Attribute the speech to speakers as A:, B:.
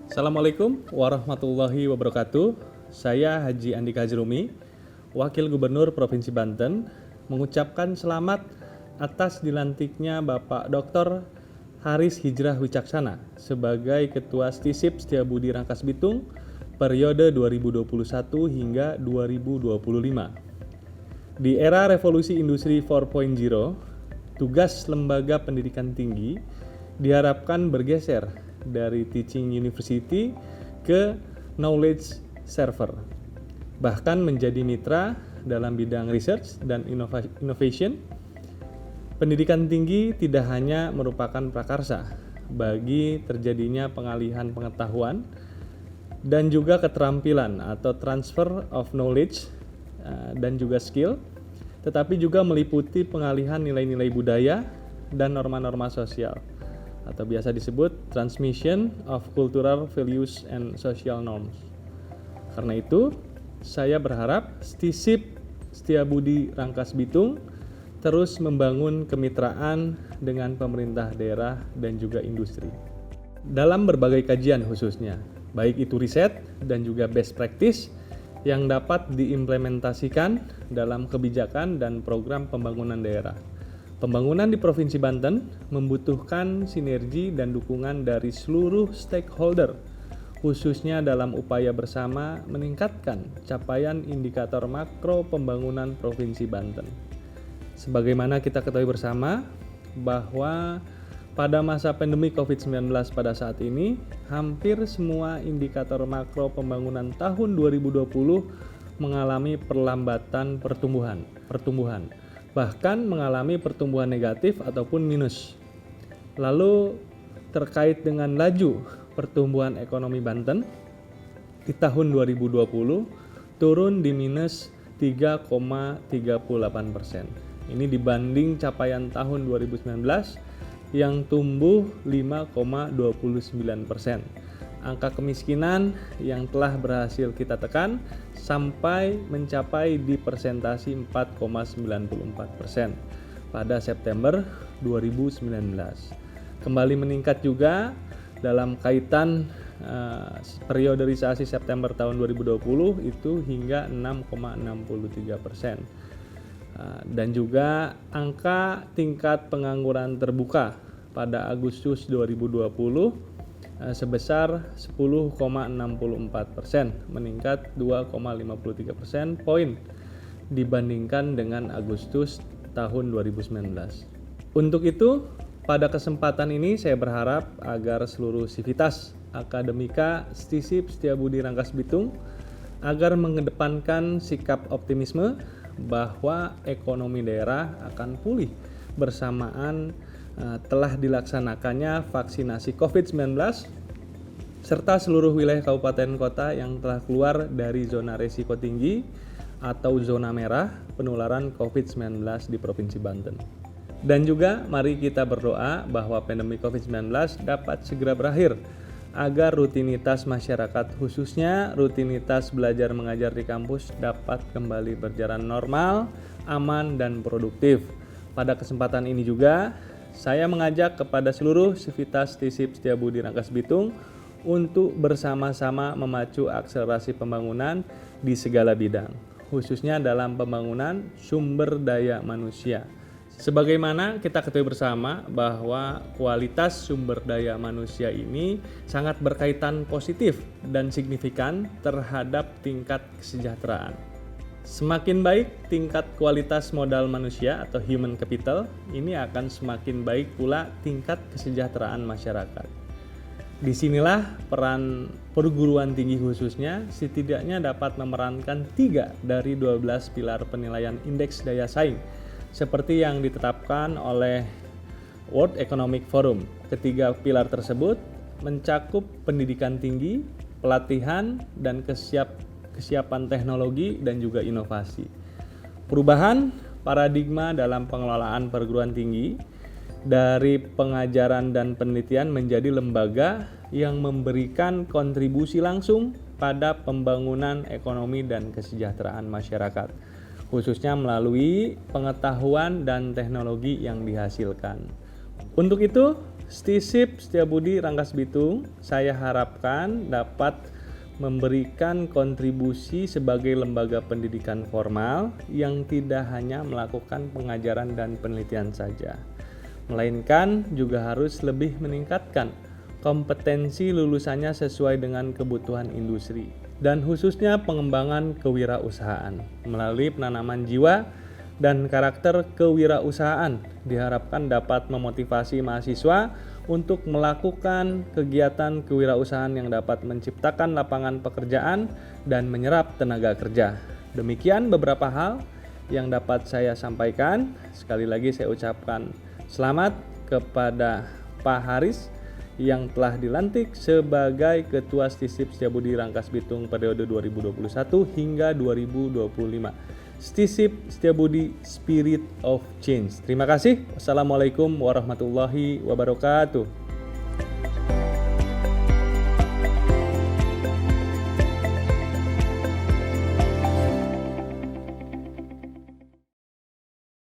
A: Assalamualaikum warahmatullahi wabarakatuh. Saya Haji Andika Jrumi, Wakil Gubernur Provinsi Banten, mengucapkan selamat atas dilantiknya Bapak Dr. Haris Hijrah Wicaksana sebagai Ketua STISIP Setiabudi Rangkas Bitung periode 2021 hingga 2025. Di era revolusi industri 4.0, tugas lembaga pendidikan tinggi diharapkan bergeser dari teaching university ke knowledge server, bahkan menjadi mitra dalam bidang research dan innovation. Pendidikan tinggi tidak hanya merupakan prakarsa bagi terjadinya pengalihan pengetahuan dan juga keterampilan atau transfer of knowledge dan juga skill, tetapi juga meliputi pengalihan nilai-nilai budaya dan norma-norma sosial, atau biasa disebut transmission of cultural values and social norms. Karena itu, saya berharap STISIP Setiabudi Rangkas Bitung terus membangun kemitraan dengan pemerintah daerah dan juga industri. Dalam berbagai kajian khususnya, baik itu riset dan juga best practice yang dapat diimplementasikan dalam kebijakan dan program pembangunan daerah. Pembangunan di Provinsi Banten membutuhkan sinergi dan dukungan dari seluruh stakeholder, khususnya dalam upaya bersama meningkatkan capaian indikator makro pembangunan Provinsi Banten. Sebagaimana kita ketahui bersama bahwa pada masa pandemi COVID-19 pada saat ini, hampir semua indikator makro pembangunan tahun 2020 mengalami perlambatan pertumbuhan, bahkan mengalami pertumbuhan negatif ataupun minus. Lalu terkait dengan laju pertumbuhan ekonomi Banten di tahun 2020 turun di minus 3,38%. Ini dibanding capaian tahun 2019 yang tumbuh 5,29%. Angka kemiskinan yang telah berhasil kita tekan sampai mencapai di persentasi 4,94% pada September 2019. Kembali meningkat juga dalam kaitan perioderisasi September tahun 2020 itu hingga 6,63%. Dan juga angka tingkat pengangguran terbuka pada Agustus 2020 sebesar 10,64%, meningkat 2,53% poin dibandingkan dengan Agustus tahun 2019. Untuk itu, pada kesempatan ini saya berharap agar seluruh sivitas akademika STISIP Setiabudi Rangkas Bitung agar mengedepankan sikap optimisme bahwa ekonomi daerah akan pulih bersamaan telah dilaksanakannya vaksinasi COVID-19 serta seluruh wilayah kabupaten kota yang telah keluar dari zona risiko tinggi atau zona merah penularan COVID-19 di Provinsi Banten. Dan juga mari kita berdoa bahwa pandemi COVID-19 dapat segera berakhir agar rutinitas masyarakat, khususnya rutinitas belajar mengajar di kampus, dapat kembali berjalan normal, aman, dan produktif. Pada kesempatan ini juga saya mengajak kepada seluruh sivitas STISIP Setiabudi Rangkas Bitung untuk bersama-sama memacu akselerasi pembangunan di segala bidang, khususnya dalam pembangunan sumber daya manusia. Sebagaimana kita ketahui bersama bahwa kualitas sumber daya manusia ini sangat berkaitan positif dan signifikan terhadap tingkat kesejahteraan. Semakin baik tingkat kualitas modal manusia atau human capital, ini akan semakin baik pula tingkat kesejahteraan masyarakat. Disinilah peran perguruan tinggi khususnya setidaknya dapat memerankan 3 dari 12 pilar penilaian indeks daya saing seperti yang ditetapkan oleh World Economic Forum. Ketiga pilar tersebut mencakup pendidikan tinggi, pelatihan, dan kesiapan teknologi dan juga inovasi. Perubahan paradigma dalam pengelolaan perguruan tinggi dari pengajaran dan penelitian menjadi lembaga yang memberikan kontribusi langsung pada pembangunan ekonomi dan kesejahteraan masyarakat, khususnya melalui pengetahuan dan teknologi yang dihasilkan. Untuk itu, Stisip Setiabudi Rangkas Bitung, saya harapkan dapat memberikan kontribusi sebagai lembaga pendidikan formal yang tidak hanya melakukan pengajaran dan penelitian saja, melainkan juga harus lebih meningkatkan kompetensi lulusannya sesuai dengan kebutuhan industri dan khususnya pengembangan kewirausahaan melalui penanaman jiwa dan karakter kewirausahaan diharapkan dapat memotivasi mahasiswa untuk melakukan kegiatan kewirausahaan yang dapat menciptakan lapangan pekerjaan dan menyerap tenaga kerja. Demikian beberapa hal yang dapat saya sampaikan. Sekali lagi saya ucapkan selamat kepada Pak Haris yang telah dilantik sebagai Ketua Stisip Setiabudi Rangkas Bitung periode 2021 hingga 2025. Stisip Setiabudi Spirit of Change. Terima kasih. Wassalamualaikum warahmatullahi wabarakatuh.